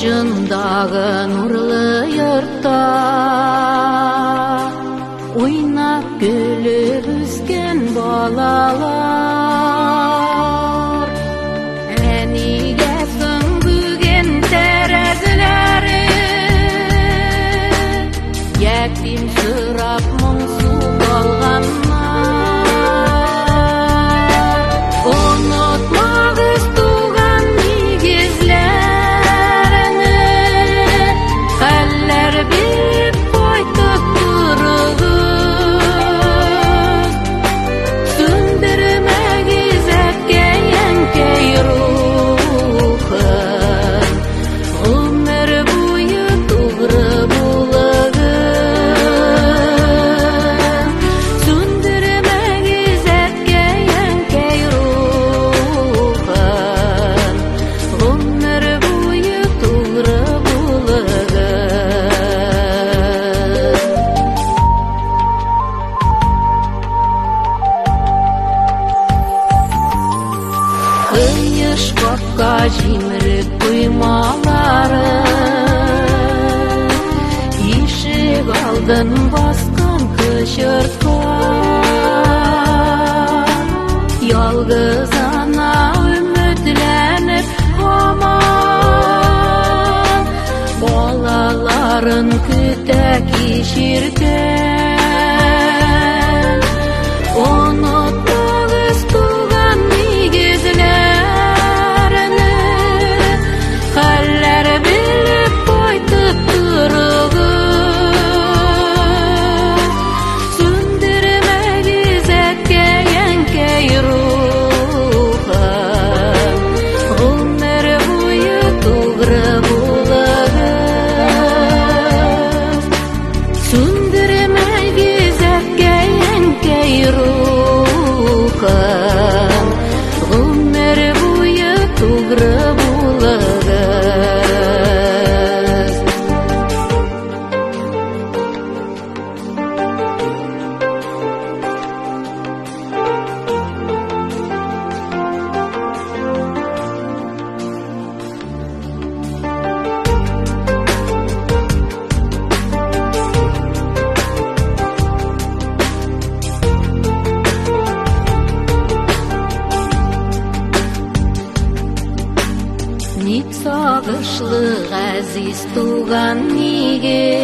Ağılışındağı nurlu yurtta oynap gülüp üsken balalar Eniге süngügen terezleri Yetim sırap muңсу болганlar Unutmagыз туган нигезлерини Хәлләр бик кайтып турыгыз Сүндермәгез әткәй-әнкәй рухын Гомер буе тугры булыгыз Сүндермәгез әткәй-әнкәй рухын Гомер буе тугры булыгыз Кыйышкакка җимерек коймалары Ишек алдын баскан кычыртка Ялгыз ана өметләнеп һаман Балаларын көтә кичергән Онытмагыз туган нигезләрне Хәлләр белеп кайтып турыгыз Сүндермәгез әткәй-әнкәй рухын Гомер буе тугры булыгыз Сүндермәгез әткәй-әнкәй рухын Гомер буе тугры булыгыз Ник сагышлы гәзиз туган нигез